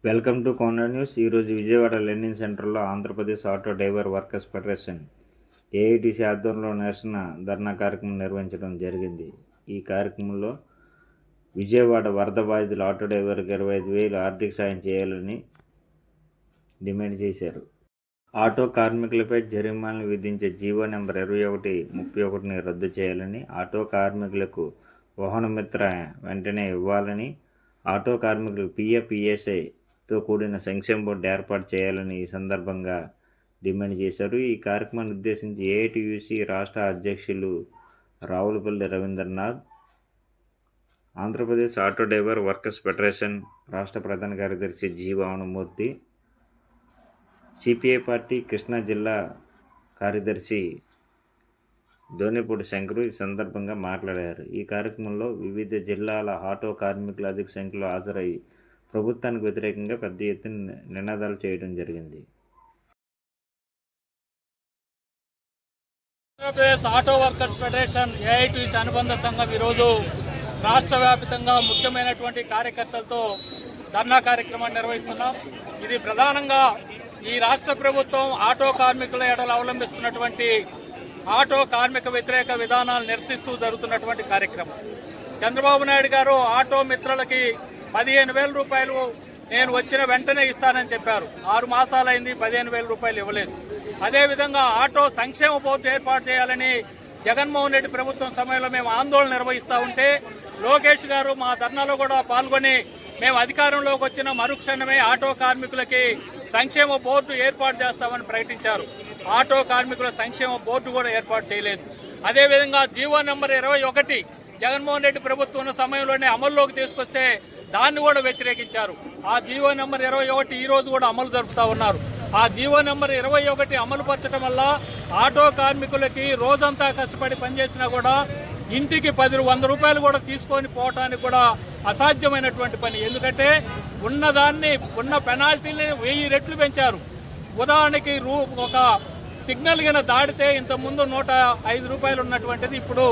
Welcome to కోనర్ news. ఈరోజు Vijayawada learning సెంటర్లో Andhra Pradesh auto driver workers federation AITC ఆధ్వర్యంలో నిరసన ధర్నా కార్యక్రమం నిర్వహించడం జరిగింది. ఈ కార్యక్రమంలో విజయవాడ వరద బాధితుల ఆటో డ్రైవర్కి 25,000 ఆర్థిక సాయం చేయాలని డిమాండ్ చేశారు. ఆటో కార్మికులపై జరిమానాలు విధించే జీవో నెంబర్ 2131ని రద్దు చేయాలని, ఆటో కార్మికులకు వాహన మిత్ర వెంటనే ఇవ్వాలని, ఆటో కార్మికులు పిఎఫ్, ఈఎస్ఐతో కూడిన సంక్షేమ బోర్డు ఏర్పాటు చేయాలని ఈ సందర్భంగా డిమాండ్ చేశారు. ఈ కార్యక్రమాన్ని ఉద్దేశించి ఏఐటీయూసీ రాష్ట్ర అధ్యక్షులు Ravulapalli Ravindranath, Andhra Pradesh auto driver workers federation రాష్ట్ర ప్రధాన కార్యదర్శి G Vamanamurthy, CPI party Krishna జిల్లా కార్యదర్శి ధోనిపూడి శంకరు ఈ సందర్భంగా మాట్లాడారు. ఈ కార్యక్రమంలో వివిధ జిల్లాల ఆటో కార్మికులు అధిక సంఖ్యలో హాజరై ప్రభుత్వానికి వ్యతిరేకంగా పెద్ద ఎత్తున నినాదాలు చేయడం జరిగింది. Andhra Pradesh auto workers federation AITC అనుబంధ సంఘం ఈరోజు రాష్ట్ర వ్యాప్తంగా ముఖ్యమైనటువంటి కార్యకర్తలతో ధర్నా కార్యక్రమాన్ని నిర్వహిస్తున్నాం. ఇది ప్రధానంగా ఈ రాష్ట్ర ప్రభుత్వం ఆటో కార్మికుల ఎడల అవలంబిస్తున్నటువంటి ఆటో కార్మిక వ్యతిరేక విధానాలు నిరసిస్తూ జరుగుతున్నటువంటి కార్యక్రమం. చంద్రబాబు నాయుడు గారు ఆటో మిత్రులకి 15,000 రూపాయలు నేను వచ్చిన వెంటనే ఇస్తానని చెప్పారు. 6 మాసాలైంది, 15,000 రూపాయలు ఇవ్వలేదు. అదేవిధంగా ఆటో సంక్షేమ బోర్డు ఏర్పాటు చేయాలని జగన్మోహన్ రెడ్డి ప్రభుత్వం సమయంలో మేము ఆందోళన నిర్వహిస్తూ ఉంటే లోకేష్ గారు మా ధర్నాలో కూడా పాల్గొని మేము అధికారంలోకి వచ్చిన మరుక్షణమే ఆటో కార్మికులకి సంక్షేమ బోర్డు ఏర్పాటు చేస్తామని ప్రకటించారు. ఆటో కార్మికుల సంక్షేమ బోర్డు కూడా ఏర్పాటు చేయలేదు. అదేవిధంగా జీవో నెంబర్ 21 జగన్మోహన్ రెడ్డి ప్రభుత్వం ఉన్న సమయంలోనే అమల్లోకి తీసుకొస్తే దాన్ని కూడా వ్యతిరేకించారు. ఆ జీవో నెంబర్ 21 ఈ రోజు కూడా అమలు జరుపుతూ ఉన్నారు. ఆ జీవో నెంబర్ 21 అమలు పరచడం వల్ల ఆటో కార్మికులకి రోజంతా కష్టపడి పనిచేసినా కూడా ఇంటికి 100 రూపాయలు కూడా తీసుకొని పోవటానికి కూడా అసాధ్యమైనటువంటి పని. ఎందుకంటే ఉన్న పెనాల్టీని 1000 రెట్లు పెంచారు. ఉదాహరణకి ఒక సిగ్నల్ గిన దాడితే ఇంతకుముందు 105 రూపాయలు ఉన్నటువంటిది ఇప్పుడు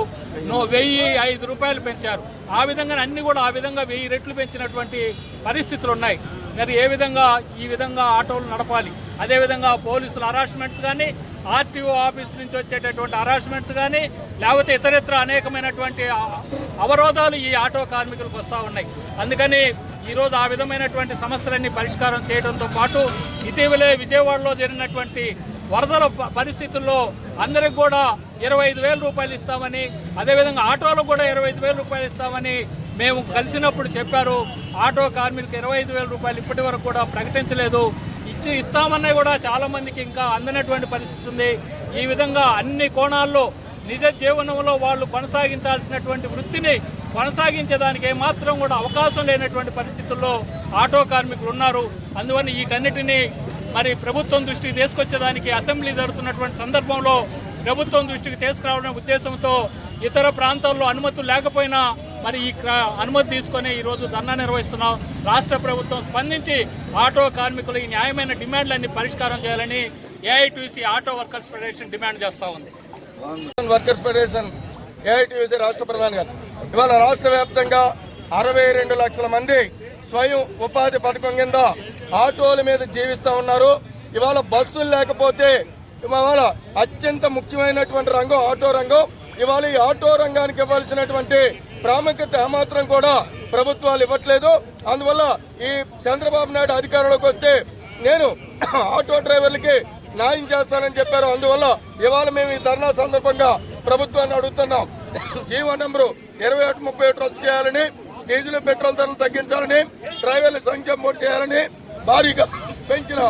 1,005 రూపాయలు పెంచారు. ఆ విధంగా అన్ని కూడా 1000 రెట్లు పెంచినటువంటి పరిస్థితులు ఉన్నాయి. మరి ఈ విధంగా ఆటోలు నడపాలి. అదేవిధంగా పోలీసుల హరాస్మెంట్స్ కానీ, ఆర్టీఓ ఆఫీస్ నుంచి వచ్చేటటువంటి హరాస్మెంట్స్ కానీ, లేకపోతే ఇతరత్ర అనేకమైనటువంటి అవరోధాలు ఈ ఆటో కార్మికులకు వస్తూ ఉన్నాయి. అందుకని ఈరోజు ఆ విధమైనటువంటి సమస్యలన్నీ పరిష్కారం చేయడంతో పాటు ఇటీవలే విజయవాడలో జరిగినటువంటి వరదల పరిస్థితుల్లో అందరికి కూడా 25,000 రూపాయలు ఇస్తామని, అదేవిధంగా ఆటోలకు కూడా 25,000 రూపాయలు ఇస్తామని మేము కలిసినప్పుడు చెప్పారు. ఆటో కార్మికులకు 25,000 రూపాయలు ఇప్పటి వరకు కూడా ప్రకటించలేదు. ఇస్తామన్నా కూడా చాలా మందికి ఇంకా అందనటువంటి పరిస్థితి ఉంది. ఈ విధంగా అన్ని కోణాల్లో నిజ జీవనంలో వాళ్ళు కొనసాగించాల్సినటువంటి వృత్తిని కొనసాగించేదానికి ఏమాత్రం కూడా అవకాశం లేనటువంటి పరిస్థితుల్లో ఆటో కార్మికులు ఉన్నారు. అందువల్ల వీటన్నిటినీ మరి ప్రభుత్వం దృష్టికి తీసుకొచ్చేదానికి అసెంబ్లీ జరుగుతున్నటువంటి సందర్భంలో ప్రభుత్వం దృష్టికి తీసుకురావడం ఉద్దేశంతో ఇతర ప్రాంతాల్లో అనుమతులు లేకపోయినా మరి ఈ అనుమతి తీసుకొని ఈరోజు ధర్నా నిర్వహిస్తున్నాం. రాష్ట్ర ప్రభుత్వం స్పందించి ఆటో కార్మికుల ఈ న్యాయమైన డిమాండ్లన్నీ పరిష్కారం చేయాలని AITC auto workers federation demand చేస్తూ ఉంది. వర్కర్స్ ఫెడరేషన్ ఏఐటీసీ రాష్ట్ర ప్రధాని గారు ఇవాళ రాష్ట్ర వ్యాప్తంగా 62 లక్షల మంది స్వయం ఉపాధి పథకం కింద ఆటోల మీద జీవిస్తూ ఉన్నారు. ఇవాళ బస్సులు లేకపోతే ఇవాళ అత్యంత ముఖ్యమైనటువంటి రంగం ఆటో రంగం. ఇవాళ ఈ ఆటో రంగానికి ఇవ్వాల్సినటువంటి ప్రాముఖ్యత ఏమాత్రం కూడా ప్రభుత్వాలు ఇవ్వట్లేదు. అందువల్ల ఈ చంద్రబాబు నాయుడు అధికారంలోకి వస్తే నేను ఆటో డ్రైవర్లకి న్యాయం చేస్తానని చెప్పారు. అందువల్ల ఇవాళ మేము ఈ ధర్నా సందర్భంగా ప్రభుత్వాన్ని అడుగుతున్నాం. జీవో నెంబరు 2131 రద్దు చేయాలని, డీజిల్ పెట్రోల్ ధరలు తగ్గించాలని, డ్రైవర్ల సంఖ్య చేయాలని, భారీగా పెంచిన